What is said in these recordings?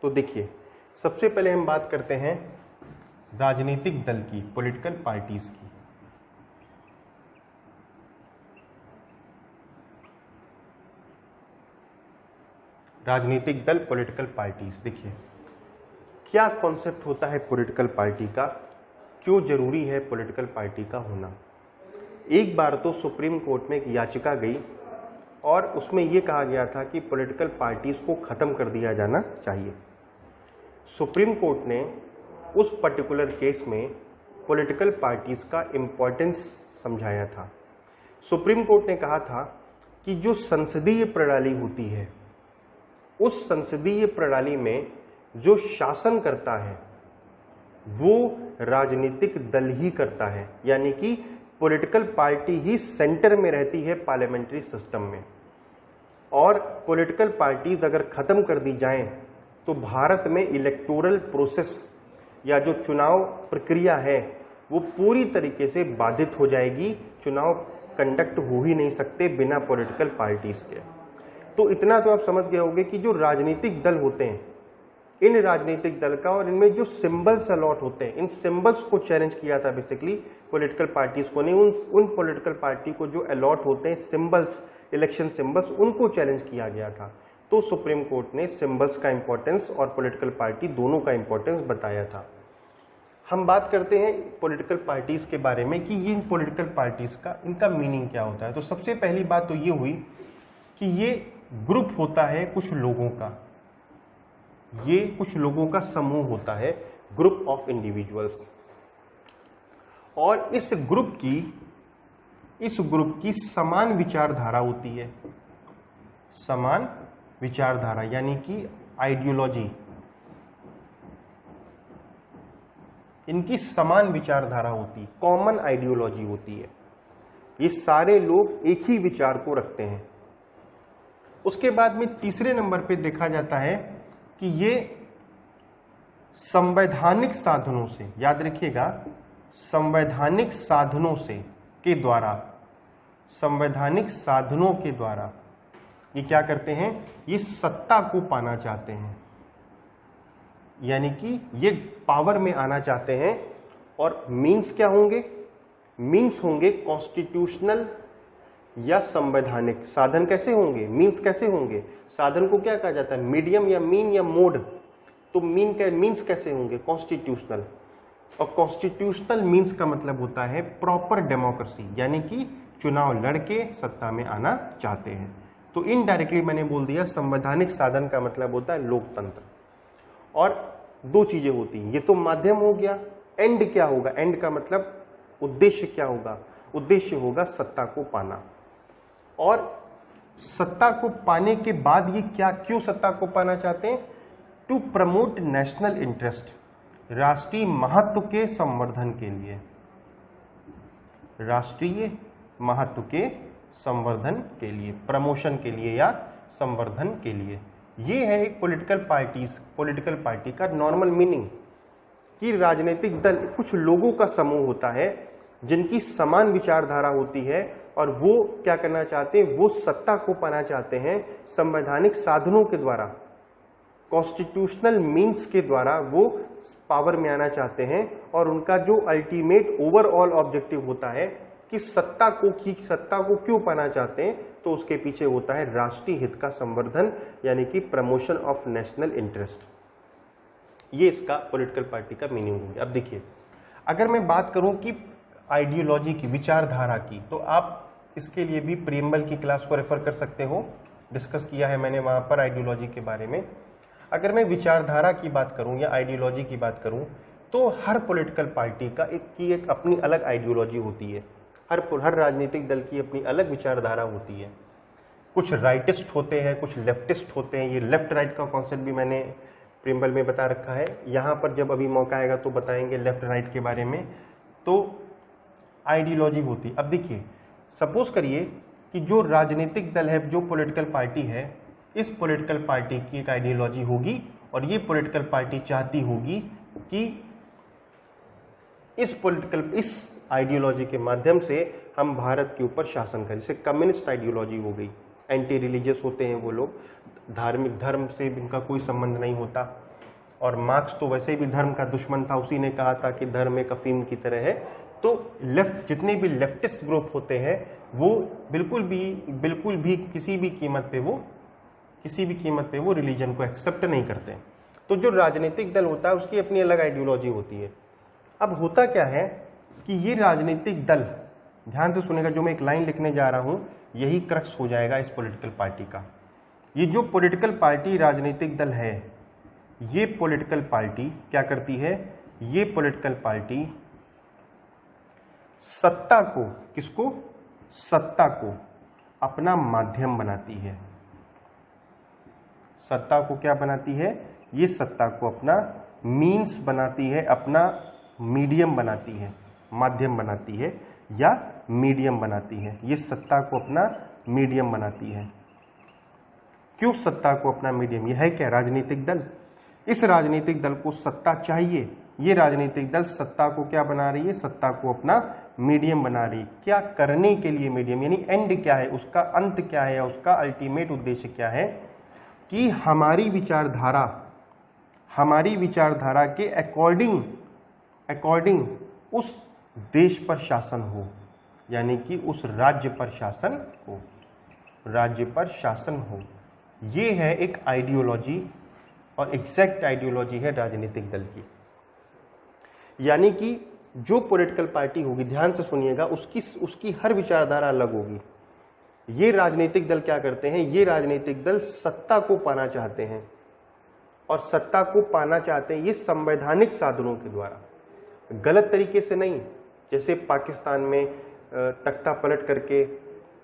तो देखिए, सबसे पहले हम बात करते हैं राजनीतिक दल की, पॉलिटिकल पार्टीज की। राजनीतिक दल, पॉलिटिकल पार्टीज। देखिए क्या कॉन्सेप्ट होता है पॉलिटिकल पार्टी का, क्यों जरूरी है पॉलिटिकल पार्टी का होना। एक बार तो सुप्रीम कोर्ट में एक याचिका गई और उसमें यह कहा गया था कि पॉलिटिकल पार्टीज को खत्म कर दिया जाना चाहिए। सुप्रीम कोर्ट ने उस पर्टिकुलर केस में पॉलिटिकल पार्टीज का इंपॉर्टेंस समझाया था। सुप्रीम कोर्ट ने कहा था कि जो संसदीय प्रणाली होती है, उस संसदीय प्रणाली में जो शासन करता है वो राजनीतिक दल ही करता है, यानी कि पॉलिटिकल पार्टी ही सेंटर में रहती है पार्लियामेंट्री सिस्टम में। और पॉलिटिकल पार्टीज अगर खत्म कर दी जाएं तो भारत में इलेक्टोरल प्रोसेस या जो चुनाव प्रक्रिया है वो पूरी तरीके से बाधित हो जाएगी। चुनाव कंडक्ट हो ही नहीं सकते बिना पॉलिटिकल पार्टीज के। तो इतना तो आप समझ गए होंगे कि जो राजनीतिक दल होते हैं, इन राजनीतिक दल का और इनमें जो सिंबल्स अलॉट होते हैं, इन सिंबल्स को चैलेंज किया था बेसिकली पॉलिटिकल पार्टीज को। नहीं, उन पॉलिटिकल पार्टी को जो अलॉट होते हैं सिंबल्स, इलेक्शन सिंबल्स, उनको चैलेंज किया गया था। तो सुप्रीम कोर्ट ने सिंबल्स का इंपॉर्टेंस और पॉलिटिकल पार्टी दोनों का इंपॉर्टेंस बताया था। हम बात करते हैं पॉलिटिकल पार्टीज के बारे में कि ये पॉलिटिकल पार्टीज का इनका मीनिंग क्या होता है। तो सबसे पहली बात तो ये हुई कि ये ग्रुप होता है कुछ लोगों का, ये कुछ लोगों का समूह होता है, ग्रुप ऑफ इंडिविजुअल्स। और इस ग्रुप की समान विचारधारा होती है, समान विचारधारा यानी कि आइडियोलॉजी, इनकी समान विचारधारा होती, कॉमन आइडियोलॉजी होती है। ये सारे लोग एक ही विचार को रखते हैं। उसके बाद में तीसरे नंबर पे देखा जाता है कि ये संवैधानिक साधनों से, याद रखिएगा, संवैधानिक साधनों से के द्वारा, संवैधानिक साधनों के द्वारा ये क्या करते हैं, ये सत्ता को पाना चाहते हैं, यानी कि ये पावर में आना चाहते हैं। और मीन्स क्या होंगे, मीन्स होंगे कॉन्स्टिट्यूशनल या संवैधानिक। साधन कैसे होंगे, मीन्स कैसे होंगे, साधन को क्या कहा जाता है, मीडियम या मीन या मोड। तो मीन्स कैसे होंगे, कॉन्स्टिट्यूशनल। और कॉन्स्टिट्यूशनल मीन्स का मतलब होता है प्रॉपर डेमोक्रेसी, यानी कि चुनाव लड़के सत्ता में आना चाहते हैं। तो इनडायरेक्टली मैंने बोल दिया संवैधानिक साधन का मतलब होता है लोकतंत्र। और दो चीजें होती हैं, ये तो माध्यम हो गया। एंड क्या होगा, एंड का मतलब उद्देश्य क्या होगा, उद्देश्य होगा सत्ता को पाना। और सत्ता को पाने के बाद ये क्या, क्यों सत्ता को पाना चाहते हैं, टू प्रमोट नेशनल इंटरेस्ट, राष्ट्रीय महत्व के संवर्धन के लिए, राष्ट्रीय महत्व के संवर्धन के लिए, प्रमोशन के लिए या संवर्धन के लिए। ये है एक पॉलिटिकल पार्टी का नॉर्मल मीनिंग कि राजनीतिक दल कुछ लोगों का समूह होता है जिनकी समान विचारधारा होती है और वो क्या करना चाहते हैं, वो सत्ता को पाना चाहते हैं संवैधानिक साधनों के द्वारा, कॉन्स्टिट्यूशनल मीन्स के द्वारा वो पावर में आना चाहते हैं। और उनका जो अल्टीमेट ओवरऑल ऑब्जेक्टिव होता है कि सत्ता को क्यों पाना चाहते हैं, तो उसके पीछे होता है राष्ट्रीय हित का संवर्धन, यानी कि प्रमोशन ऑफ नेशनल इंटरेस्ट। ये इसका पॉलिटिकल पार्टी का मीनिंग होगा। अब देखिए, अगर मैं बात करूं कि आइडियोलॉजी की, विचारधारा की, तो आप इसके लिए भी प्रीएम्बल की क्लास को रेफर कर सकते हो, डिस्कस किया है मैंने वहां पर आइडियोलॉजी के बारे में। अगर मैं विचारधारा की बात करूं या आइडियोलॉजी की बात करूं तो हर पॉलिटिकल पार्टी का एक अपनी अलग आइडियोलॉजी होती है। हर राजनीतिक दल की अपनी अलग विचारधारा होती है। कुछ राइटिस्ट होते हैं, कुछ लेफ्टिस्ट होते हैं। ये लेफ्ट राइट का कॉन्सेप्ट भी मैंने प्रीएम्बल में बता रखा है, यहाँ पर जब अभी मौका आएगा तो बताएंगे लेफ्ट राइट के बारे में। तो आइडियोलॉजी होती। अब देखिए, सपोज करिए कि जो राजनीतिक दल है, जो पॉलिटिकल पार्टी है, इस पॉलिटिकल पार्टी की एक आइडियोलॉजी होगी और ये पॉलिटिकल पार्टी चाहती होगी कि इस आइडियोलॉजी के माध्यम से हम भारत के ऊपर शासन करें। जैसे कम्युनिस्ट आइडियोलॉजी हो गई, एंटी रिलीजियस होते हैं वो लोग, धार्मिक धर्म से इनका कोई संबंध नहीं होता, और मार्क्स तो वैसे भी धर्म का दुश्मन था, उसी ने कहा था कि धर्म एक अफीम की तरह है। तो लेफ्ट जितने भी लेफ्टिस्ट ग्रुप होते हैं वो बिल्कुल भी किसी भी कीमत पे वो रिलीजन को एक्सेप्ट नहीं करते। तो जो राजनीतिक दल होता है उसकी अपनी अलग आइडियोलॉजी होती है। अब होता क्या है कि ये राजनीतिक दल, ध्यान से सुनेगा, जो मैं एक लाइन लिखने जा रहा हूं यही क्रक्स हो जाएगा इस पॉलिटिकल पार्टी का। ये जो पॉलिटिकल पार्टी राजनीतिक दल है, ये पॉलिटिकल पार्टी क्या करती है, ये पॉलिटिकल पार्टी सत्ता को, किसको, सत्ता को अपना माध्यम बनाती है। सत्ता को क्या बनाती है, ये सत्ता को अपना मीन्स बनाती है, अपना मीडियम बनाती है, माध्यम बनाती है या मीडियम बनाती है। ये सत्ता को अपना मीडियम बनाती है। क्यों सत्ता को अपना मीडियम, यह है क्या, राजनीतिक दल। इस राजनीतिक दल को सत्ता चाहिए, ये राजनीतिक दल सत्ता को क्या बना रही है, सत्ता को अपना मीडियम बना रही है। क्या करने के लिए मीडियम, यानी एंड क्या है, उसका अंत क्या है, उसका अल्टीमेट उद्देश्य क्या है, कि हमारी विचारधारा के अकॉर्डिंग उस देश पर शासन हो, यानी कि उस राज्य पर शासन हो। ये है एक आइडियोलॉजी, और एग्जैक्ट आइडियोलॉजी है राजनीतिक दल की। यानी कि जो पॉलिटिकल पार्टी होगी, ध्यान से सुनिएगा, उसकी हर विचारधारा अलग होगी। ये राजनीतिक दल क्या करते हैं, ये राजनीतिक दल सत्ता को पाना चाहते हैं, और सत्ता को पाना चाहते हैं ये संवैधानिक साधनों के द्वारा, गलत तरीके से नहीं, जैसे पाकिस्तान में तख्ता पलट करके,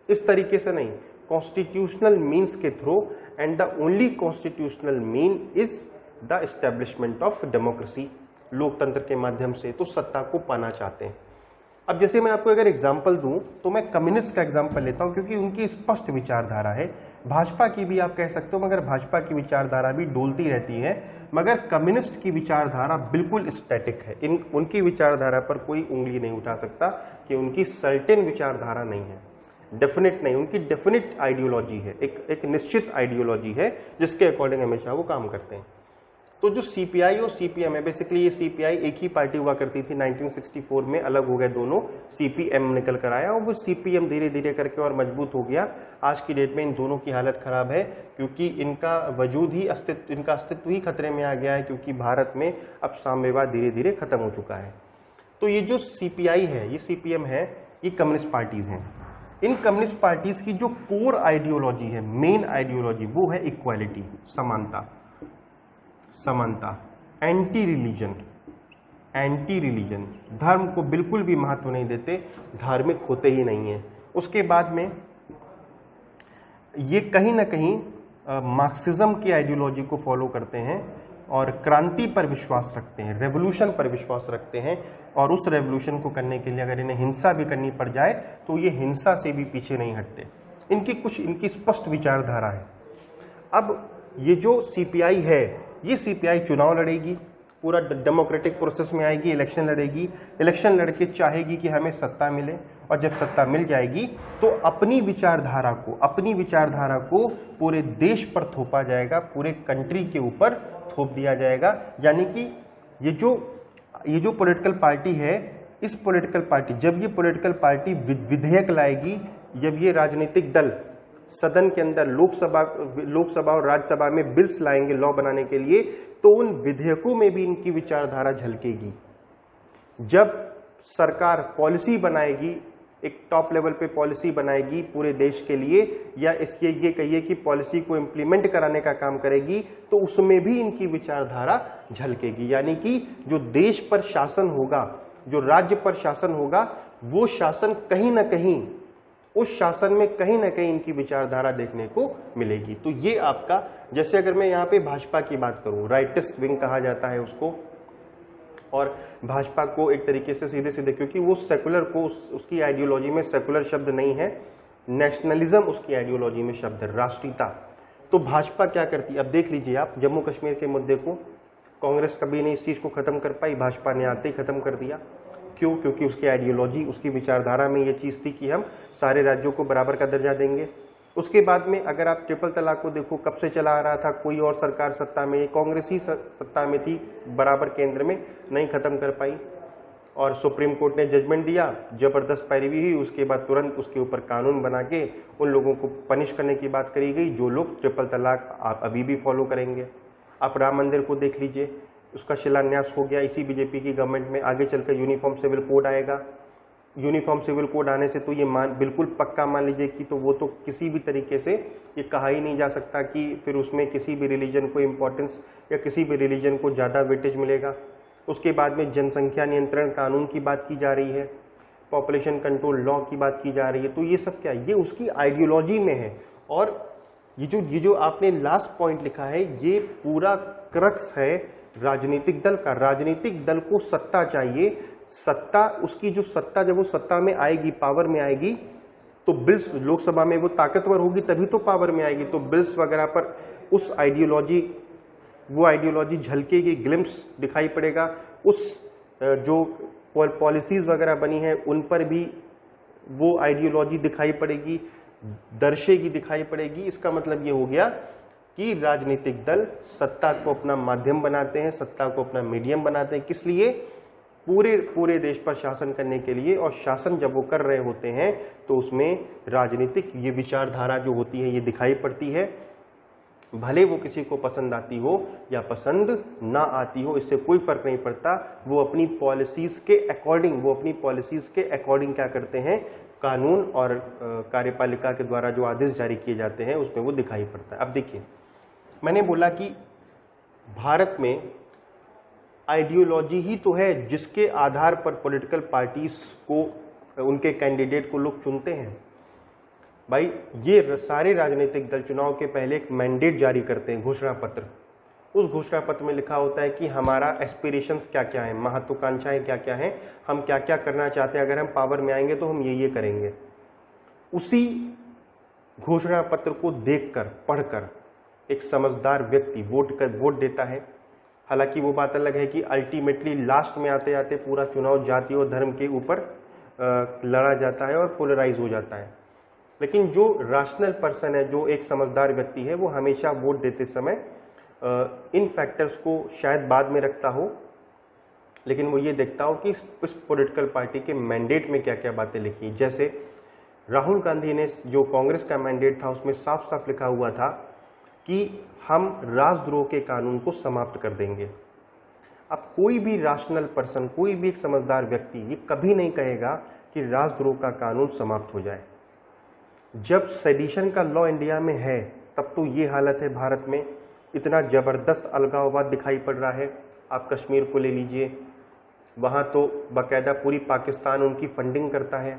इस तरीके से नहीं, कॉन्स्टिट्यूशनल मीन्स के through, and the only constitutional mean is the establishment of democracy, लोकतंत्र के माध्यम से तो सत्ता को पाना चाहते हैं। अब जैसे मैं आपको अगर एग्जाम्पल दूं तो मैं कम्युनिस्ट का एग्जाम्पल लेता हूं, क्योंकि उनकी स्पष्ट विचारधारा है। भाजपा की भी आप कह सकते हो, मगर भाजपा की विचारधारा भी डोलती रहती है, मगर कम्युनिस्ट की विचारधारा बिल्कुल स्टैटिक है। उनकी विचारधारा पर कोई उंगली नहीं उठा सकता कि उनकी सर्टेन विचारधारा नहीं है, डेफिनेट नहीं, उनकी डेफिनेट आइडियोलॉजी है, एक निश्चित आइडियोलॉजी है जिसके अकॉर्डिंग हमेशा वो काम करते हैं। तो जो सीपीआई और सीपीएम है, बेसिकली ये सीपीआई एक ही पार्टी हुआ करती थी, 1964 में अलग हो गए दोनों, सीपीएम निकल कर आया और वो सीपीएम धीरे धीरे करके और मजबूत हो गया। आज की डेट में इन दोनों की हालत खराब है, क्योंकि इनका वजूद ही इनका अस्तित्व ही खतरे में आ गया है, क्योंकि भारत में अब साम्यवाद धीरे धीरे खत्म हो चुका है। तो ये जो सीपीआई है, ये सीपीएम है, ये कम्युनिस्ट पार्टीज हैं। इन कम्युनिस्ट पार्टीज की जो कोर आइडियोलॉजी है, मेन आइडियोलॉजी, वो है इक्वालिटी, समानता, एंटी रिलीजन, धर्म को बिल्कुल भी महत्व नहीं देते, धार्मिक होते ही नहीं है। उसके बाद में ये कहीं ना कहीं मार्क्सिज्म की आइडियोलॉजी को फॉलो करते हैं और क्रांति पर विश्वास रखते हैं, रेवोल्यूशन पर विश्वास रखते हैं, और उस रेवोल्यूशन को करने के लिए अगर इन्हें हिंसा भी करनी पड़ जाए तो ये हिंसा से भी पीछे नहीं हटते। इनकी स्पष्ट विचारधारा है। अब ये जो सीपीआई है, ये सीपीआई चुनाव लड़ेगी, पूरा डेमोक्रेटिक प्रोसेस में आएगी, इलेक्शन लड़ेगी, इलेक्शन लड़के चाहेगी कि हमें सत्ता मिले, और जब सत्ता मिल जाएगी तो अपनी विचारधारा को पूरे देश पर थोपा जाएगा, पूरे कंट्री के ऊपर थोप दिया जाएगा। यानी कि ये जो पॉलिटिकल पार्टी है, इस पॉलिटिकल पार्टी, जब ये पॉलिटिकल पार्टी विधेयक लाएगी, जब ये राजनीतिक दल सदन के अंदर लोकसभा और राज्यसभा में बिल्स लाएंगे लॉ बनाने के लिए, तो उन विधेयकों में भी इनकी विचारधारा झलकेगी। जब सरकार पॉलिसी बनाएगी, एक टॉप लेवल पे पॉलिसी बनाएगी पूरे देश के लिए, या इसके ये कहिए कि पॉलिसी को इम्प्लीमेंट कराने का काम करेगी, तो उसमें भी इनकी विचारधारा झलकेगी। यानी कि जो देश पर शासन होगा, जो राज्य पर शासन होगा, वो शासन कहीं ना कहीं, उस शासन में कहीं ना कहीं इनकी विचारधारा देखने को मिलेगी। तो ये आपका, जैसे अगर मैं यहाँ पे भाजपा की बात करूं, राइटिस्ट विंग कहा जाता है उसको, और भाजपा को एक तरीके से सीधे क्योंकि वो सेकुलर को, उसकी आइडियोलॉजी में सेकुलर शब्द नहीं है, नेशनलिज्म उसकी आइडियोलॉजी में शब्द है, राष्ट्रीयता। तो भाजपा क्या करती है, अब देख लीजिए आप, जम्मू कश्मीर के मुद्दे को कांग्रेस कभी नहीं इस चीज को खत्म कर पाई, भाजपा ने आते ही खत्म कर दिया। क्यों? क्योंकि उसकी आइडियोलॉजी, उसकी विचारधारा में ये चीज थी कि हम सारे राज्यों को बराबर का दर्जा देंगे, उसके बाद में अगर आप ट्रिपल तलाक को देखो, कब से चला आ रहा था, कोई और सरकार सत्ता में, कांग्रेस ही सत्ता में थी बराबर केंद्र में, नहीं खत्म कर पाई और सुप्रीम कोर्ट ने जजमेंट दिया, जबरदस्त पैरवी हुई, उसके बाद तुरंत उसके ऊपर कानून बना के उन लोगों को पनिश करने की बात करी गई जो लोग ट्रिपल तलाक आप अभी भी फॉलो करेंगे। आप राम मंदिर को देख लीजिए, उसका शिलान्यास हो गया इसी बीजेपी की गवर्नमेंट में, आगे चलकर यूनिफॉर्म सिविल कोड आएगा। यूनिफॉर्म सिविल कोड आने से तो ये बिल्कुल पक्का मान लीजिए कि तो वो तो किसी भी तरीके से ये कहा ही नहीं जा सकता कि फिर उसमें किसी भी रिलीजन को इम्पोर्टेंस या किसी भी रिलीजन को ज़्यादा वेटेज मिलेगा। उसके बाद में जनसंख्या नियंत्रण कानून की बात की जा रही है, पॉपुलेशन कंट्रोल लॉ की बात की जा रही है। तो ये सब क्या है, ये उसकी आइडियोलॉजी में है। और ये जो आपने लास्ट पॉइंट लिखा है, ये पूरा क्रक्स है राजनीतिक दल का। राजनीतिक दल को सत्ता चाहिए, सत्ता उसकी जो सत्ता जब वो सत्ता में आएगी, पावर में आएगी, तो बिल्स लोकसभा में वो ताकतवर होगी तभी तो पावर में आएगी। तो बिल्स वगैरह पर उस आइडियोलॉजी, वो आइडियोलॉजी झलकेगी, ग्लिम्स दिखाई पड़ेगा। उस जो पॉलिसीज वगैरह बनी है उन पर भी वो आइडियोलॉजी दिखाई पड़ेगी, दर्शेगी, दिखाई पड़ेगी। इसका मतलब ये हो गया कि राजनीतिक दल सत्ता को अपना माध्यम बनाते हैं, सत्ता को अपना मीडियम बनाते हैं। किस लिए? पूरे देश पर शासन करने के लिए। और शासन जब वो कर रहे होते हैं तो उसमें राजनीतिक ये विचारधारा जो होती है ये दिखाई पड़ती है, भले वो किसी को पसंद आती हो या पसंद ना आती हो, इससे कोई फर्क नहीं पड़ता। वो अपनी पॉलिसीज के अकॉर्डिंग क्या करते हैं, कानून और कार्यपालिका के द्वारा जो आदेश जारी किए जाते हैं उसमें वो दिखाई पड़ता है। अब देखिए, मैंने बोला कि भारत में आइडियोलॉजी ही तो है जिसके आधार पर पॉलिटिकल पार्टीज को, उनके कैंडिडेट को लोग चुनते हैं। भाई ये सारे राजनीतिक दल चुनाव के पहले एक मैंडेट जारी करते हैं, घोषणा पत्र। उस घोषणा पत्र में लिखा होता है कि हमारा एस्पिरेशंस क्या क्या है, महत्वाकांक्षाएं क्या क्या हैं, हम क्या क्या करना चाहते हैं, अगर हम पावर में आएंगे तो हम ये करेंगे। उसी घोषणा पत्र को देखकर, पढ़कर एक समझदार व्यक्ति वोट देता है। हालांकि वो बात अलग है कि अल्टीमेटली लास्ट में आते आते पूरा चुनाव जाति और धर्म के ऊपर लड़ा जाता है और पोलराइज हो जाता है, लेकिन जो रैशनल पर्सन है, जो एक समझदार व्यक्ति है, वो हमेशा वोट देते समय इन फैक्टर्स को शायद बाद में रखता हो, लेकिन वो ये देखता हो कि इस पॉलिटिकल पार्टी के मैंडेट में क्या क्या बातें लिखी। जैसे राहुल गांधी ने जो कांग्रेस का मैंडेट था उसमें साफ साफ लिखा हुआ था कि हम राजद्रोह के कानून को समाप्त कर देंगे। अब कोई भी रैशनल पर्सन, कोई भी एक समझदार व्यक्ति ये कभी नहीं कहेगा कि राजद्रोह का कानून समाप्त हो जाए। जब सेडिशन का लॉ इंडिया में है तब तो ये हालत है भारत में, इतना जबरदस्त अलगाववाद दिखाई पड़ रहा है। आप कश्मीर को ले लीजिए, वहाँ तो बाकायदा पूरी पाकिस्तान उनकी फंडिंग करता है,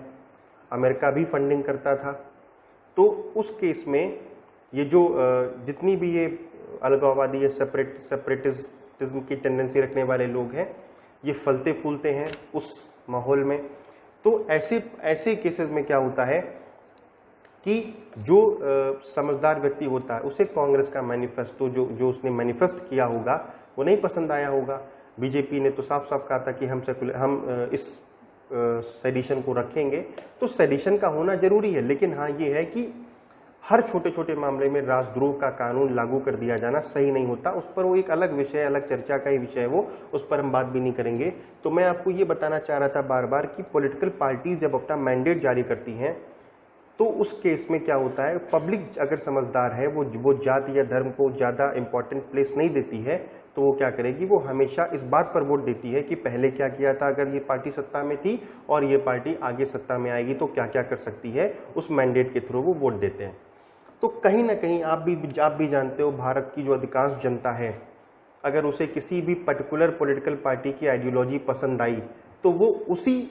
अमेरिका भी फंडिंग करता था। तो उस केस में ये जो जितनी भी ये अलगाववादी या सेपरेटिज्म की टेंडेंसी रखने वाले लोग हैं, ये फलते फूलते हैं उस माहौल में। तो ऐसे केसेस में क्या होता है कि जो समझदार व्यक्ति होता है उसे कांग्रेस का मैनिफेस्टो जो उसने मैनिफेस्ट किया होगा वो नहीं पसंद आया होगा। बीजेपी ने तो साफ साफ कहा था कि हम इस सेडिशन को रखेंगे, तो सेडिशन का होना जरूरी है, लेकिन हाँ ये है कि हर छोटे छोटे मामले में राजद्रोह का कानून लागू कर दिया जाना सही नहीं होता। उस पर वो एक अलग विषय, अलग चर्चा का ही विषय है, वो उस पर हम बात भी नहीं करेंगे। तो मैं आपको ये बताना चाह रहा था बार बार कि पॉलिटिकल पार्टीज जब अपना मैंडेट जारी करती हैं तो उस केस में क्या होता है, पब्लिक अगर समझदार है, वो जाति या धर्म को ज़्यादा इंपॉर्टेंट प्लेस नहीं देती है, तो वो क्या करेगी, वो हमेशा इस बात पर वोट देती है कि पहले क्या किया था अगर ये पार्टी सत्ता में थी और ये पार्टी आगे सत्ता में आएगी तो क्या क्या कर सकती है, उस मैंडेट के थ्रू वो वोट देते हैं। तो कहीं ना कहीं आप भी जानते हो, भारत की जो अधिकांश जनता है, अगर उसे किसी भी पर्टिकुलर पॉलिटिकल पार्टी की आइडियोलॉजी पसंद आई तो वो उसी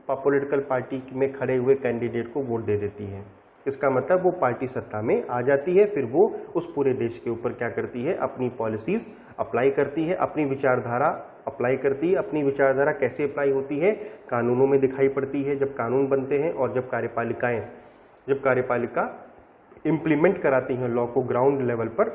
पॉलिटिकल पार्टी में खड़े हुए कैंडिडेट को वोट दे देती है। इसका मतलब वो पार्टी सत्ता में आ जाती है, फिर वो उस पूरे देश के ऊपर क्या करती है, अपनी पॉलिसीज अप्लाई करती है, अपनी विचारधारा अप्लाई करती है। अपनी विचारधारा कैसे अप्लाई होती है, कानूनों में दिखाई पड़ती है जब कानून बनते हैं, और जब कार्यपालिका इम्प्लीमेंट कराती हैं लॉ को ग्राउंड लेवल पर,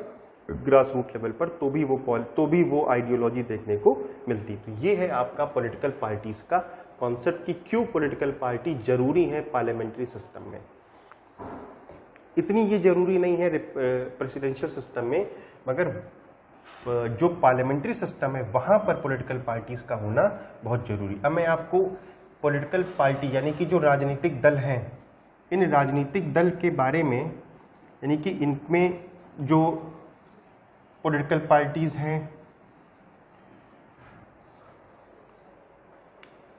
ग्रास रूट लेवल पर, तो भी वो आइडियोलॉजी देखने को मिलती। तो ये है आपका पॉलिटिकल पार्टीज का कॉन्सेप्ट कि क्यों पॉलिटिकल पार्टी जरूरी है पार्लियामेंट्री सिस्टम में। इतनी ये जरूरी नहीं है प्रेसिडेंशियल सिस्टम में, मगर जो पार्लियामेंट्री सिस्टम है वहां पर पॉलिटिकल पार्टीज का होना बहुत जरूरी। अब मैं आपको पॉलिटिकल पार्टी यानी कि जो राजनीतिक दल हैं, इन राजनीतिक दल के बारे में, यानी कि इनमें जो पॉलिटिकल पार्टीज हैं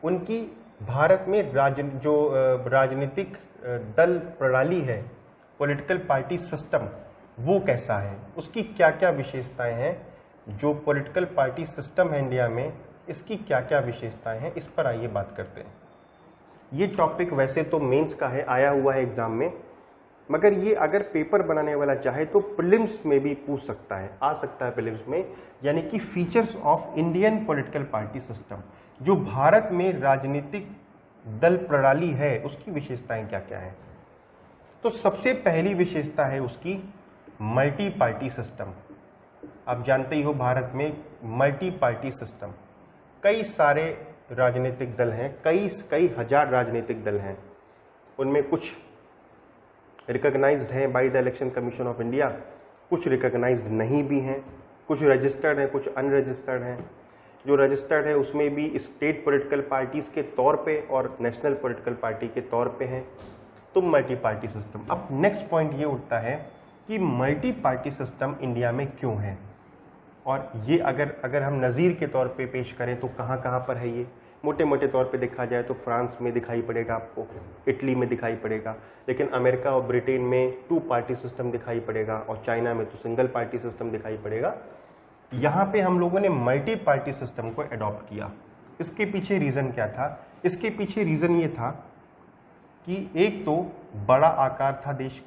उनकी भारत में जो राजनीतिक दल प्रणाली है, पॉलिटिकल पार्टी सिस्टम, वो कैसा है, उसकी क्या क्या विशेषताएं हैं। जो पॉलिटिकल पार्टी सिस्टम है इंडिया में, इसकी क्या क्या विशेषताएं हैं, इस पर आइए बात करते हैं। ये टॉपिक वैसे तो मेंस का है, आया हुआ है एग्जाम में, मगर ये अगर पेपर बनाने वाला चाहे तो प्रीलिम्स में भी पूछ सकता है, आ सकता है प्रीलिम्स में। यानी कि features of Indian political party system, जो भारत में राजनीतिक दल प्रणाली है उसकी विशेषताएं क्या क्या है। तो सबसे पहली विशेषता है उसकी मल्टी पार्टी सिस्टम। आप जानते ही हो भारत में मल्टी पार्टी सिस्टम, कई सारे राजनीतिक दल हैं, कई हजार राजनीतिक दल हैं। उनमें कुछ रिकॉग्नाइज्ड हैं by the election commission of India, कुछ रिकॉग्नाइज्ड नहीं भी हैं, कुछ रजिस्टर्ड हैं, कुछ अनरजिस्टर्ड हैं। जो रजिस्टर्ड है उसमें भी स्टेट पॉलिटिकल पार्टीज के तौर पे और नेशनल पॉलिटिकल पार्टी के तौर पे हैं। तो मल्टी पार्टी सिस्टम। अब नेक्स्ट पॉइंट ये उठता है कि मल्टी पार्टी सिस्टम इंडिया में क्यों है, और ये अगर हम नज़ीर के तौर पे पेश करें तो कहाँ कहाँ पर है ये। मोटे मोटे तौर पे देखा जाए तो फ्रांस में दिखाई पड़ेगा आपको, इटली में दिखाई पड़ेगा, लेकिन अमेरिका और ब्रिटेन में 2 पार्टी सिस्टम दिखाई पड़ेगा, और चाइना में तो सिंगल पार्टी सिस्टम दिखाई पड़ेगा। यहाँ पे हम लोगों ने मल्टी पार्टी सिस्टम को अडॉप्ट किया। इसके पीछे रीज़न क्या था? इसके पीछे रीज़न ये था कि एक तो बड़ा आकार था देश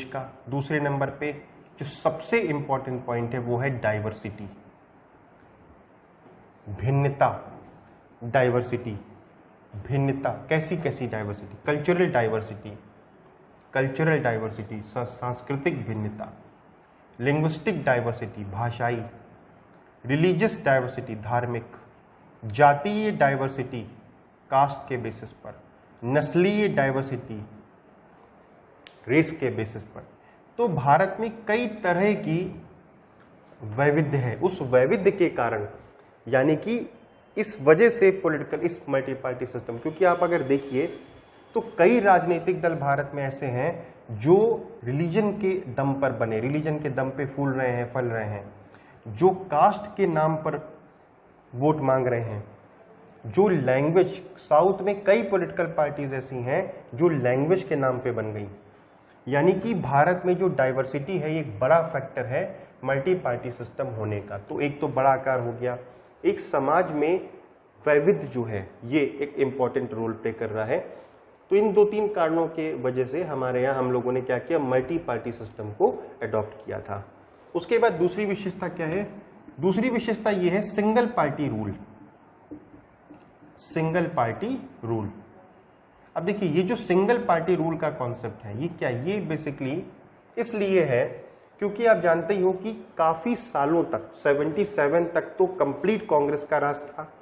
का, दूसरे नंबर पे जो सबसे इंपॉर्टेंट पॉइंट है वो है डाइवर्सिटी, भिन्नता। डाइवर्सिटी, भिन्नता, कैसी कैसी डाइवर्सिटी? कल्चरल डाइवर्सिटी, सांस्कृतिक भिन्नता, लिंग्विस्टिक डाइवर्सिटी, भाषाई, रिलीजियस डाइवर्सिटी, धार्मिक, जातीय डाइवर्सिटी, कास्ट के बेसिस पर, नस्लीय डाइवर्सिटी, रेस के बेसिस पर। तो भारत में कई तरह की वैविध्य है। उस वैविध्य के कारण, यानी कि इस वजह से इस मल्टी पार्टी सिस्टम, क्योंकि आप अगर देखिए तो कई राजनीतिक दल भारत में ऐसे हैं जो रिलीजन के दम पर बने, रिलीजन के दम पे फूल रहे हैं, फल रहे हैं, जो कास्ट के नाम पर वोट मांग रहे हैं, जो लैंग्वेज, साउथ में कई पॉलिटिकल पार्टीज ऐसी हैं जो लैंग्वेज के नाम पे बन गई। यानी कि भारत में जो डाइवर्सिटी है ये एक बड़ा फैक्टर है मल्टी पार्टी सिस्टम होने का। तो एक तो बड़ा आकार हो गया, एक समाज में वैविध्य जो है ये एक इम्पॉर्टेंट रोल प्ले कर रहा है। तो इन 2-3 कारणों के वजह से हमारे यहाँ हम लोगों ने क्या किया, मल्टी पार्टी सिस्टम को अडॉप्ट किया था। उसके बाद दूसरी विशेषता क्या है? दूसरी विशेषता ये है single party rule. Single party rule, अब देखिए ये जो सिंगल पार्टी रूल का कॉन्सेप्ट है ये क्या, ये बेसिकली इसलिए है क्योंकि आप जानते ही हो कि काफी सालों तक 77 तक तो कंप्लीट कांग्रेस का राज था।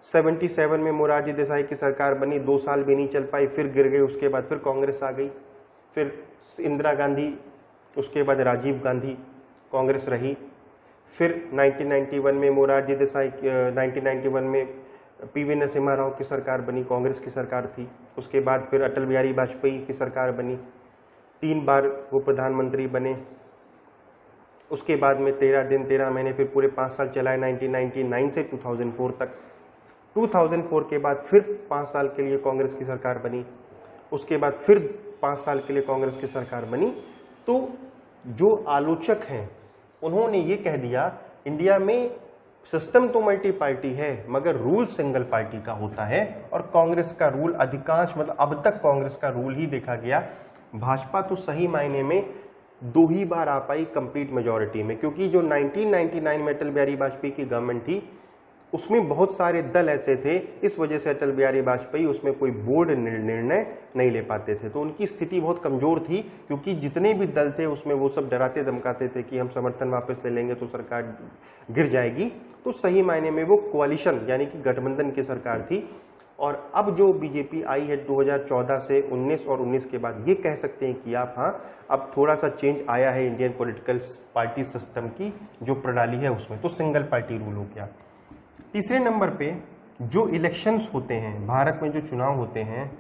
77 में मोरारजी देसाई की सरकार बनी, 2 साल भी नहीं चल पाई, फिर गिर गई। उसके बाद फिर कांग्रेस आ गई, फिर इंदिरा गांधी, उसके बाद राजीव गांधी, कांग्रेस रही। फिर 1991 में मोरारजी देसाई, 1991 में पीवी नरसिम्हा राव की सरकार बनी, कांग्रेस की सरकार थी। उसके बाद फिर अटल बिहारी वाजपेयी की सरकार बनी, 3 बार वो प्रधानमंत्री बने। उसके बाद में 13 दिन 13 महीने फिर पूरे 5 साल चलाए, 1999 से 2004 तक। 2004 के बाद फिर 5 साल के लिए कांग्रेस की सरकार बनी, उसके बाद फिर 5 साल के लिए कांग्रेस की सरकार बनी। तो जो आलोचक हैं उन्होंने ये कह दिया इंडिया में सिस्टम तो मल्टी पार्टी है मगर रूल सिंगल पार्टी का होता है, और कांग्रेस का रूल अधिकांश, मतलब अब तक कांग्रेस का रूल ही देखा गया। भाजपा तो सही मायने में 2 ही बार आ पाई कंप्लीट मेजॉरिटी में, क्योंकि जो 1999 में अटल बिहारी वाजपेयी की गवर्नमेंट थी उसमें बहुत सारे दल ऐसे थे, इस वजह से अटल बिहारी वाजपेयी उसमें कोई बोर्ड निर्णय नहीं ले पाते थे। तो उनकी स्थिति बहुत कमजोर थी, क्योंकि जितने भी दल थे उसमें वो सब डराते धमकाते थे कि हम समर्थन वापस ले लेंगे तो सरकार गिर जाएगी। तो सही मायने में वो कोalition यानी कि गठबंधन की सरकार थी। और अब जो बीजेपी आई है 2014 से 19 और 19 के बाद, ये कह सकते हैं कि आप हाँ अब थोड़ा सा चेंज आया है इंडियन पॉलिटिकल पार्टी सिस्टम की जो प्रणाली है उसमें, तो सिंगल पार्टी रूल हो गया। तीसरे नंबर पे जो इलेक्शंस होते हैं भारत में, जो चुनाव होते हैं,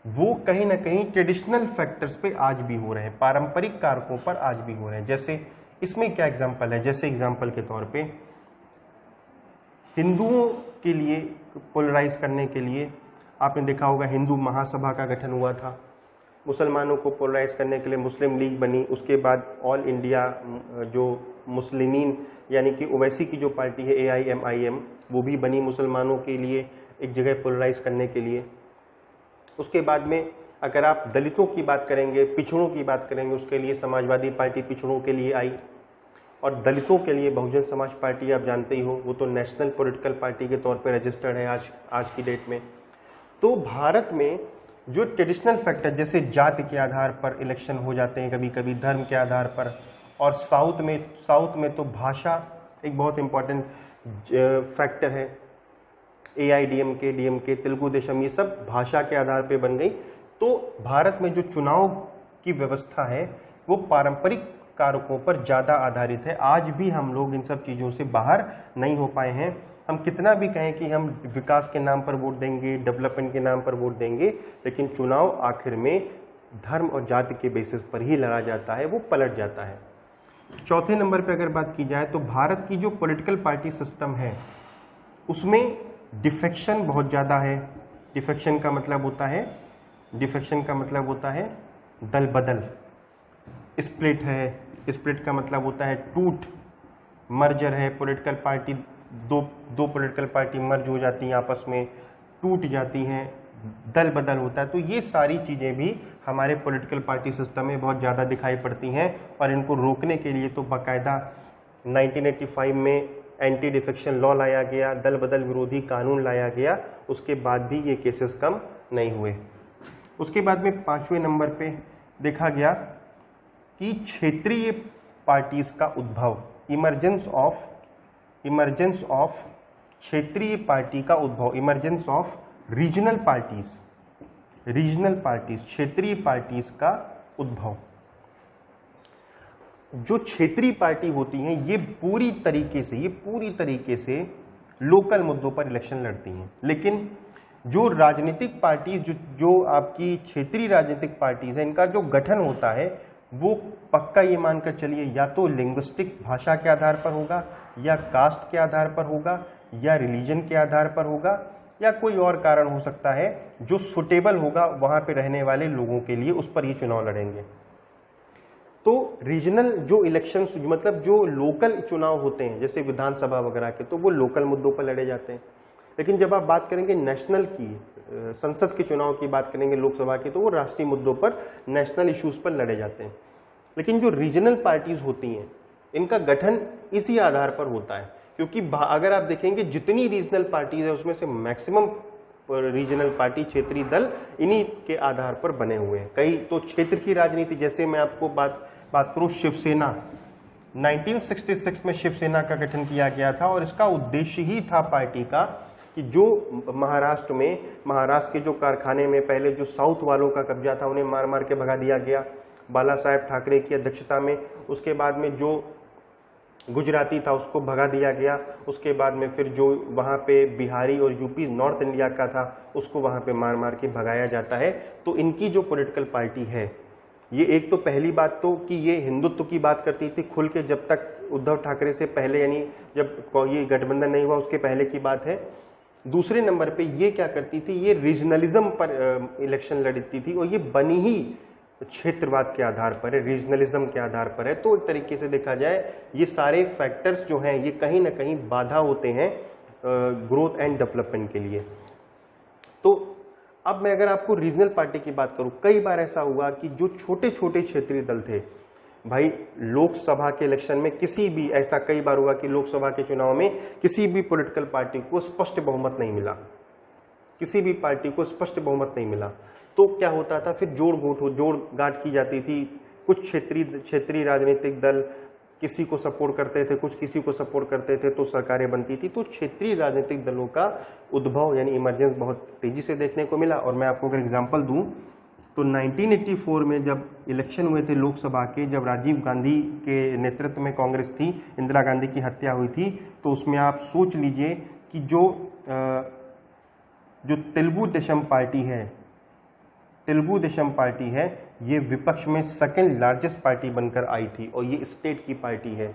वो कहीं ना कहीं ट्रेडिशनल फैक्टर्स पे आज भी हो रहे हैं, पारंपरिक कारकों पर आज भी हो रहे हैं। जैसे इसमें क्या एग्जांपल है, जैसे एग्जांपल के तौर पे हिंदुओं के लिए पोलराइज करने के लिए आपने देखा होगा हिंदू महासभा का गठन हुआ था, मुसलमानों को पोलराइज करने के लिए मुस्लिम लीग बनी, उसके बाद ऑल इंडिया जो मुस्लिमीन यानी कि ओवैसी की जो पार्टी है AIMIM वो भी बनी मुसलमानों के लिए एक जगह पोलराइज करने के लिए। उसके बाद में अगर आप दलितों की बात करेंगे, पिछड़ों की बात करेंगे, उसके लिए समाजवादी पार्टी पिछड़ों के लिए आई, और दलितों के लिए बहुजन समाज पार्टी आप जानते ही हो, वो तो नेशनल पॉलिटिकल पार्टी के तौर पे रजिस्टर्ड है आज की डेट में। तो भारत में जो ट्रेडिशनल फैक्टर जैसे जाति के आधार पर इलेक्शन हो जाते हैं, कभी कभी धर्म के आधार पर, और साउथ में तो भाषा एक बहुत इंपॉर्टेंट फैक्टर है। AIDMK, DMK, तेलुगु देशम, ये सब भाषा के आधार पे बन गई। तो भारत में जो चुनाव की व्यवस्था है वो पारंपरिक कारकों पर ज़्यादा आधारित है। आज भी हम लोग इन सब चीज़ों से बाहर नहीं हो पाए हैं। हम कितना भी कहें कि हम विकास के नाम पर वोट देंगे, डेवलपमेंट के नाम पर वोट देंगे, लेकिन चुनाव आखिर में धर्म और जाति के बेसिस पर ही लड़ा जाता है, वो पलट जाता है। चौथे नंबर पे अगर बात की जाए तो भारत की जो पॉलिटिकल पार्टी सिस्टम है उसमें डिफेक्शन बहुत ज़्यादा है। डिफेक्शन का मतलब होता है दल बदल, स्प्लिट है, स्प्लिट का मतलब होता है टूट, मर्जर है, पॉलिटिकल पार्टी दो पॉलिटिकल पार्टी मर्ज हो जाती हैं, आपस में टूट जाती हैं, दल बदल होता है। तो ये सारी चीज़ें भी हमारे पॉलिटिकल पार्टी सिस्टम में बहुत ज़्यादा दिखाई पड़ती हैं, और इनको रोकने के लिए तो बाकायदा 1985 में एंटी डिफेक्शन लॉ लाया गया, दल बदल विरोधी कानून लाया गया, उसके बाद भी ये केसेस कम नहीं हुए। उसके बाद में 5वें नंबर पे देखा गया कि क्षेत्रीय पार्टीज का उद्भव, इमरजेंस ऑफ क्षेत्रीय पार्टी का उद्भव, इमरजेंस ऑफ रीजनल पार्टीज, क्षेत्रीय पार्टीज का उद्भव। जो क्षेत्रीय पार्टी होती हैं ये पूरी तरीके से लोकल मुद्दों पर इलेक्शन लड़ती हैं, लेकिन जो राजनीतिक पार्टी जो आपकी क्षेत्रीय राजनीतिक पार्टीज हैं, इनका जो गठन होता है वो पक्का ये मानकर चलिए या तो लिंग्विस्टिक भाषा के आधार पर होगा, या कास्ट के आधार पर होगा, या रिलीजन के आधार पर होगा, या कोई और कारण हो सकता है जो सुटेबल होगा वहां पे रहने वाले लोगों के लिए, उस पर ये चुनाव लड़ेंगे। तो रीजनल जो इलेक्शंस, मतलब जो लोकल चुनाव होते हैं जैसे विधानसभा वगैरह के, तो वो लोकल मुद्दों पर लड़े जाते हैं। लेकिन जब आप बात करेंगे नेशनल की, संसद के चुनाव की बात करेंगे, लोकसभा की, तो वो राष्ट्रीय मुद्दों पर, नेशनल इश्यूज पर लड़े जाते हैं। लेकिन जो रीजनल पार्टीज होती हैं इनका गठन इसी आधार पर होता है, क्योंकि अगर आप देखेंगे जितनी रीजनल पार्टीज है उसमें से मैक्सिमम रीजनल पार्टी, क्षेत्रीय दल इन्हीं के आधार पर बने हुए हैं। कई तो क्षेत्र की राजनीति, जैसे मैं आपको बात करूं, शिवसेना 1966 में शिवसेना का गठन किया गया था, और इसका उद्देश्य ही था पार्टी का कि जो महाराष्ट्र के जो कारखाने में पहले जो साउथ वालों का कब्जा था उन्हें मार मार के भगा दिया गया बाला साहेब ठाकरे की अध्यक्षता में। उसके बाद में जो गुजराती था उसको भगा दिया गया। उसके बाद में फिर जो वहाँ पे बिहारी और यूपी नॉर्थ इंडिया का था उसको वहाँ पे मार मार के भगाया जाता है। तो इनकी जो पॉलिटिकल पार्टी है, ये एक तो पहली बात तो कि ये हिंदुत्व की बात करती थी खुल के, जब तक उद्धव ठाकरे से पहले, यानी जब ये गठबंधन नहीं हुआ उसके पहले की बात है। दूसरे नंबर पे ये क्या करती थी, ये रीजनलिज्म पर इलेक्शन लड़ती थी, और ये बनी ही क्षेत्रवाद के आधार पर है, रीजनलिज्म के आधार पर है। तो एक तरीके से देखा जाए ये सारे फैक्टर्स जो हैं ये कहीं ना कहीं बाधा होते हैं ग्रोथ एंड डेवलपमेंट के लिए। तो अब मैं अगर आपको रीजनल पार्टी की बात करूं, कई बार ऐसा हुआ कि जो छोटे छोटे क्षेत्रीय दल थे, भाई लोकसभा के इलेक्शन में किसी भी, ऐसा कई बार हुआ कि लोकसभा के चुनाव में किसी भी पॉलिटिकल पार्टी को स्पष्ट बहुमत नहीं मिला, किसी भी पार्टी को स्पष्ट बहुमत नहीं मिला। तो क्या होता था, फिर जोड़ गांठ की जाती थी। कुछ क्षेत्रीय राजनीतिक दल किसी को सपोर्ट करते थे, कुछ किसी को सपोर्ट करते थे, तो सरकारें बनती थी। तो क्षेत्रीय राजनीतिक दलों का उद्भव यानी इमरजेंस बहुत तेजी से देखने को मिला। और मैं आपको अगर एग्जांपल दूं तो 1984 में जब इलेक्शन हुए थे लोकसभा के, जब राजीव गांधी के नेतृत्व में कांग्रेस थी, इंदिरा गांधी की हत्या हुई थी, तो उसमें आप सोच लीजिए कि जो तेलुगु देशम पार्टी है, ये विपक्ष में सेकंड लार्जेस्ट पार्टी बनकर आई थी और ये स्टेट की पार्टी है।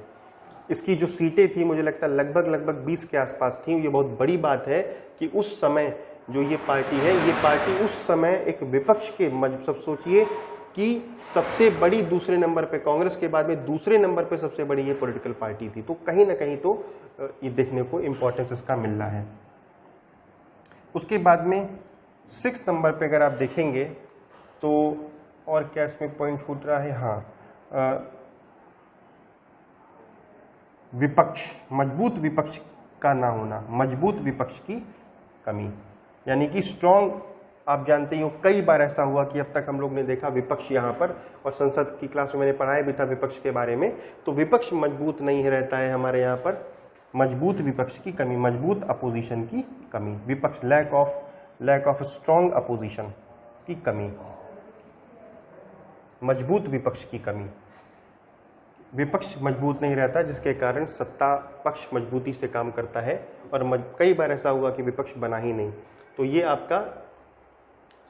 इसकी जो सीटें थी मुझे लगता है लगभग 20 के आसपास थी। ये बहुत बड़ी बात है कि उस समय जो ये पार्टी है, ये पार्टी उस समय एक विपक्ष के, सब सोचिए कि सबसे बड़ी दूसरे नंबर पे कांग्रेस के बाद में दूसरे नंबर पे सबसे बड़ी ये पॉलिटिकल पार्टी थी। तो कहीं ना कहीं तो ये देखने को इंपॉर्टेंस इसका मिल रहा है। उसके बाद में 6 नंबर पे अगर आप देखेंगे तो और क्या इसमें पॉइंट छूट रहा है, हाँ, विपक्ष, मजबूत विपक्ष का ना होना, मजबूत विपक्ष की कमी, यानी कि स्ट्रॉन्ग, आप जानते ही हो कई बार ऐसा हुआ कि अब तक हम लोग ने देखा विपक्ष यहाँ पर, और संसद की क्लास में मैंने पढ़ाया भी था विपक्ष के बारे में, तो विपक्ष मजबूत नहीं रहता है हमारे यहाँ पर, मजबूत विपक्ष की कमी, मजबूत अपोजिशन की कमी, विपक्ष लैक ऑफ स्ट्रॉन्ग अपोजिशन की कमी, मजबूत विपक्ष की कमी। विपक्ष मजबूत नहीं रहता जिसके कारण सत्ता पक्ष मजबूती से काम करता है, और कई बार ऐसा हुआ कि विपक्ष बना ही नहीं। तो ये आपका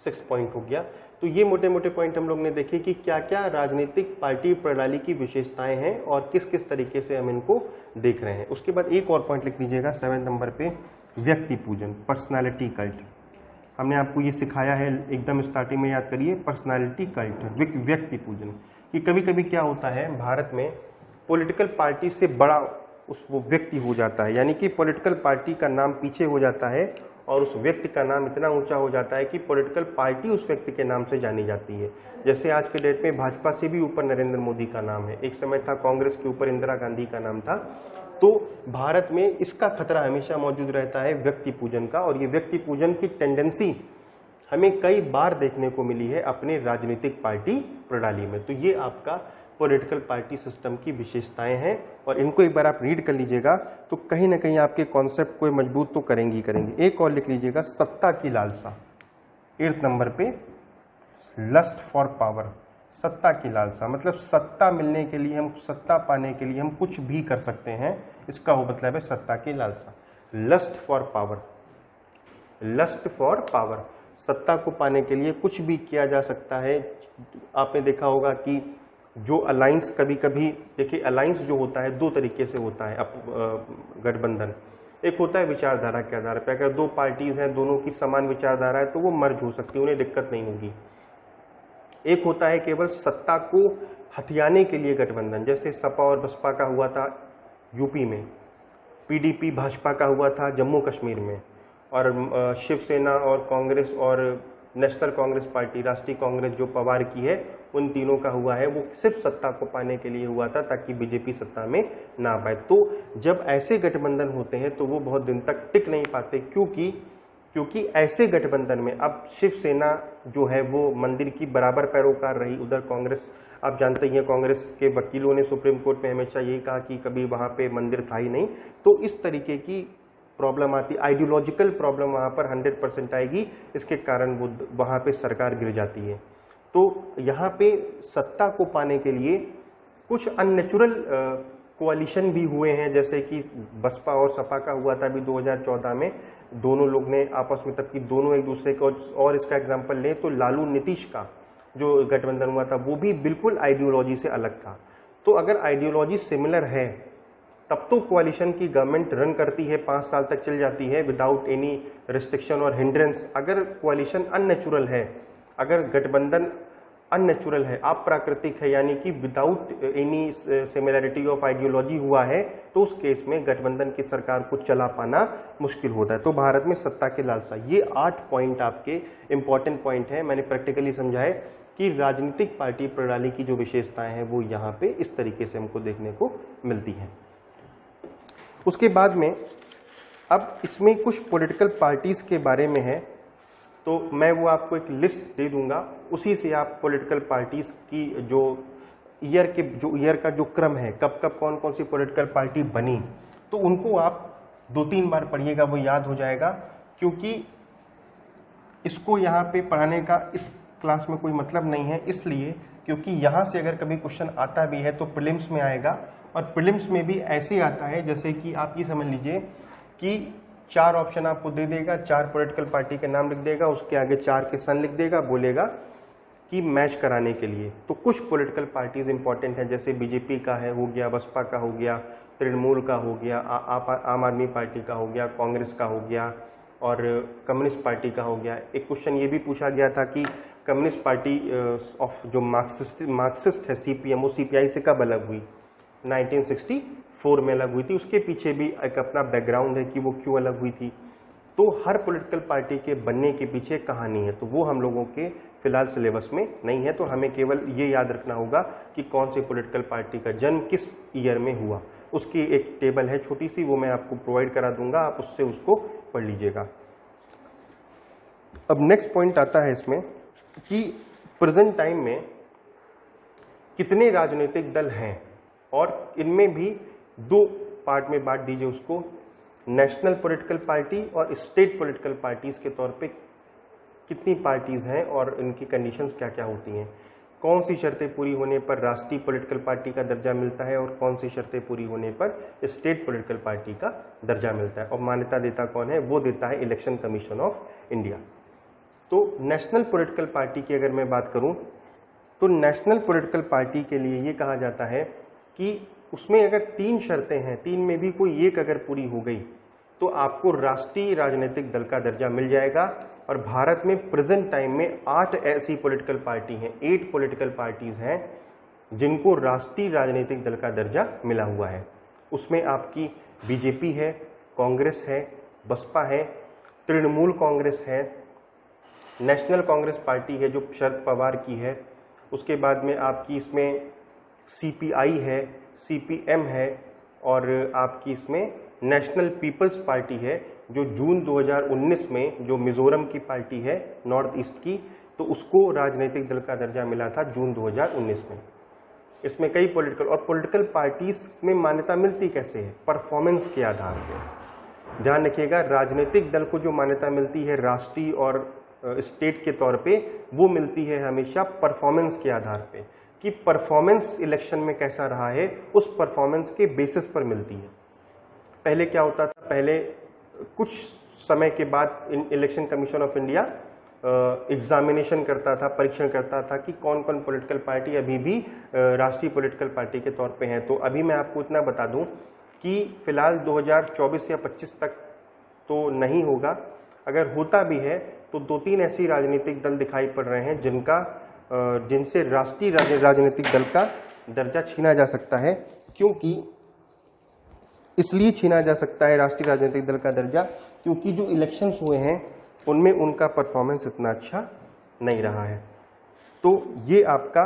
6 पॉइंट हो गया। तो ये मोटे मोटे पॉइंट हम लोग ने देखे कि क्या क्या राजनीतिक पार्टी प्रणाली की विशेषताएं हैं और किस किस तरीके से हम इनको देख रहे हैं। उसके बाद एक और पॉइंट लिख लीजिएगा 7 नंबर पे, व्यक्ति पूजन, पर्सनालिटी कल्ट। हमने आपको ये सिखाया है एकदम स्टार्टिंग में, याद करिए, पर्सनालिटी कल्ट, व्यक्ति पूजन। कि कभी कभी क्या होता है भारत में, पॉलिटिकल पार्टी से बड़ा वो व्यक्ति हो जाता है, यानी कि पॉलिटिकल पार्टी का नाम पीछे हो जाता है और उस व्यक्ति का नाम इतना ऊंचा हो जाता है कि पॉलिटिकल पार्टी उस व्यक्ति के नाम से जानी जाती है। जैसे आज के डेट में भाजपा से भी ऊपर नरेंद्र मोदी का नाम है, एक समय था कांग्रेस के ऊपर इंदिरा गांधी का नाम था। तो भारत में इसका खतरा हमेशा मौजूद रहता है व्यक्ति पूजन का, और ये व्यक्ति पूजन की टेंडेंसी हमें कई बार देखने को मिली है अपने राजनीतिक पार्टी प्रणाली में। तो ये आपका पॉलिटिकल पार्टी सिस्टम की विशेषताएं हैं, और इनको एक बार आप रीड कर लीजिएगा तो कहीं ना कहीं आपके कॉन्सेप्ट को मजबूत तो करेंगी करेंगे। एक और लिख लीजिएगा, सत्ता की लालसा, 8 नंबर पे, लस्ट फॉर पावर, सत्ता की लालसा, मतलब सत्ता मिलने के लिए, हम सत्ता पाने के लिए हम कुछ भी कर सकते हैं, इसका वो मतलब है सत्ता की लालसा। Lust for power, lust for power, सत्ता को पाने के लिए कुछ भी किया जा सकता है। आपने देखा होगा कि जो अलायंस, कभी कभी देखिए अलायंस जो होता है 2 तरीके से होता है, गठबंधन। एक होता है विचारधारा के आधार पर, अगर 2 पार्टीज हैं, दोनों की समान विचारधारा है तो वो मर्ज हो सकती है, उन्हें दिक्कत नहीं होगी। एक होता है केवल सत्ता को हथियाने के लिए गठबंधन, जैसे सपा और बसपा का हुआ था यूपी में, पीडीपी भाजपा का हुआ था जम्मू कश्मीर में, और शिवसेना और कांग्रेस और नेशनल कांग्रेस पार्टी, राष्ट्रीय कांग्रेस जो पवार की है, उन तीनों का हुआ है, वो सिर्फ सत्ता को पाने के लिए हुआ था ताकि बीजेपी सत्ता में ना पाए। तो जब ऐसे गठबंधन होते हैं तो वो बहुत दिन तक टिक नहीं पाते, क्योंकि ऐसे गठबंधन में अब शिवसेना जो है वो मंदिर की बराबर पैरोकार रही, उधर कांग्रेस, आप जानते ही हैं कांग्रेस के वकीलों ने सुप्रीम कोर्ट में हमेशा यही कहा कि कभी वहाँ पे मंदिर था ही नहीं। तो इस तरीके की प्रॉब्लम आती, आइडियोलॉजिकल प्रॉब्लम वहाँ पर 100% आएगी, इसके कारण वो वहाँ पे सरकार गिर जाती है। तो यहाँ पे सत्ता को पाने के लिए कुछ अननेचुरल कोalition भी हुए हैं, जैसे कि बसपा और सपा का हुआ था अभी 2014 में, दोनों लोग ने आपस में, तब की दोनों एक दूसरे को, और इसका एग्जाम्पल लें तो लालू नीतीश का जो गठबंधन हुआ था वो भी बिल्कुल आइडियोलॉजी से अलग था। तो अगर आइडियोलॉजी सिमिलर है तब तो कोalition की गवर्नमेंट रन करती है, 5 साल तक चल जाती है विदाउट एनी रिस्ट्रिक्शन और हिंड्रेंस। अगर कोalition अननेचुरल है, अगर गठबंधन अननेचुरल है, अप्राकृतिक है, यानी कि without any similarity of ideology हुआ है, तो उस केस में गठबंधन की सरकार को चला पाना मुश्किल होता है। तो भारत में सत्ता की लालसा, ये 8 पॉइंट आपके इंपॉर्टेंट पॉइंट हैं। मैंने प्रैक्टिकली समझाए कि राजनीतिक पार्टी प्रणाली की जो विशेषताएं हैं वो यहाँ पे इस तरीके से हमको देखने को मिलती हैं। उसके बाद में अब इसमें कुछ पॉलिटिकल पार्टीज के बारे में है, तो मैं वो आपको एक लिस्ट दे दूंगा, उसी से आप पॉलिटिकल पार्टीज की जो ईयर के जो ईयर का जो क्रम है, कब कब कौन कौन सी पॉलिटिकल पार्टी बनी, तो उनको आप 2-3 बार पढ़िएगा, वो याद हो जाएगा। क्योंकि इसको यहाँ पे पढ़ाने का इस क्लास में कोई मतलब नहीं है, इसलिए क्योंकि यहाँ से अगर कभी क्वेश्चन आता भी है तो प्रीलिम्स में आएगा, और प्रीलिम्स में भी ऐसे आता है जैसे कि आप ये समझ लीजिए कि 4 ऑप्शन आपको दे देगा, 4 पॉलिटिकल पार्टी के नाम लिख देगा, उसके आगे 4 के सन लिख देगा, बोलेगा कि मैच कराने के लिए। तो कुछ पॉलिटिकल पार्टीज इंपॉर्टेंट हैं, जैसे बीजेपी का है, हो गया, बसपा का हो गया, तृणमूल का हो गया, आम आदमी पार्टी का हो गया, कांग्रेस का हो गया और कम्युनिस्ट पार्टी का हो गया। एक क्वेश्चन ये भी पूछा गया था कि कम्युनिस्ट पार्टी ऑफ जो मार्क्सिस्ट है सीपीएम, वो सीपीआई से कब अलग हुई? 1964 में अलग हुई थी। उसके पीछे भी एक अपना बैकग्राउंड है कि वो क्यों अलग हुई थी। तो हर पॉलिटिकल पार्टी के बनने के पीछे कहानी है, तो वो हम लोगों के फिलहाल सिलेबस में नहीं है। तो हमें केवल ये याद रखना होगा कि कौन सी पॉलिटिकल पार्टी का जन्म किस ईयर में हुआ। उसकी एक टेबल है छोटी सी, वो मैं आपको प्रोवाइड करा दूंगा, आप उससे उसको पढ़ लीजिएगा। अब नेक्स्ट पॉइंट आता है इसमें कि प्रेजेंट टाइम में कितने राजनीतिक दल हैं, और इनमें भी 2 पार्ट में बांट दीजिए उसको, नेशनल पॉलिटिकल पार्टी और स्टेट पॉलिटिकल पार्टीज के तौर पे कितनी पार्टीज हैं और इनकी कंडीशंस क्या क्या होती हैं, कौन सी शर्तें पूरी होने पर राष्ट्रीय पॉलिटिकल पार्टी का दर्जा मिलता है और कौन सी शर्तें पूरी होने पर स्टेट पॉलिटिकल पार्टी का दर्जा मिलता है, और मान्यता देता कौन है? वो देता है इलेक्शन कमीशन ऑफ इंडिया। तो नेशनल पॉलिटिकल पार्टी की अगर मैं बात करूं, तो नेशनल पॉलिटिकल पार्टी के लिए ये कहा जाता है कि उसमें अगर 3 शर्तें हैं, 3 में भी कोई एक अगर पूरी हो गई तो आपको राष्ट्रीय राजनीतिक दल का दर्जा मिल जाएगा। और भारत में प्रेजेंट टाइम में 8 ऐसी पॉलिटिकल पार्टी हैं, 8 पॉलिटिकल पार्टीज हैं जिनको राष्ट्रीय राजनीतिक दल का दर्जा मिला हुआ है। उसमें आपकी बीजेपी है, कांग्रेस है, बसपा है, तृणमूल कांग्रेस है, नेशनल कांग्रेस पार्टी है जो शरद पवार की है, उसके बाद में आपकी इसमें सीपीआई है, सीपीएम है, और आपकी इसमें नेशनल पीपल्स पार्टी है जो जून 2019 में जो मिजोरम की पार्टी है नॉर्थ ईस्ट की, तो उसको राजनीतिक दल का दर्जा मिला था जून 2019 में। इसमें कई पॉलिटिकल पार्टीज में मान्यता मिलती कैसे है? परफॉर्मेंस के आधार पर। ध्यान रखिएगा, राजनीतिक दल को जो मान्यता मिलती है राष्ट्रीय और स्टेट के तौर पे, वो मिलती है हमेशा परफॉर्मेंस के आधार पे, कि परफॉर्मेंस इलेक्शन में कैसा रहा है, उस परफॉर्मेंस के बेसिस पर मिलती है। पहले क्या होता था, पहले कुछ समय के बाद election commission of India examination करता था, परीक्षण करता था कि कौन कौन पॉलिटिकल पार्टी अभी भी राष्ट्रीय पॉलिटिकल पार्टी के तौर पे हैं। तो अभी मैं आपको इतना बता दूं कि फिलहाल 2024 या 25 तक तो नहीं होगा, अगर होता भी है तो 2-3 ऐसी राजनीतिक दल दिखाई पड़ रहे हैं जिनसे राष्ट्रीय राजनीतिक दल का दर्जा छीना जा सकता है। क्योंकि इसलिए छीना जा सकता है राष्ट्रीय राजनीतिक दल का दर्जा, क्योंकि जो इलेक्शंस हुए हैं उनमें उनका परफॉर्मेंस इतना अच्छा नहीं रहा है। तो ये आपका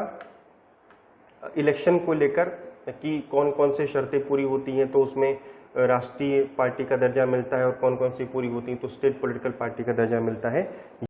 इलेक्शन को लेकर कि कौन कौन से शर्तें पूरी होती हैं तो उसमें राष्ट्रीय पार्टी का दर्जा मिलता है, और कौन कौन सी पूरी होती हैं तो स्टेट पॉलिटिकल पार्टी का दर्जा मिलता है।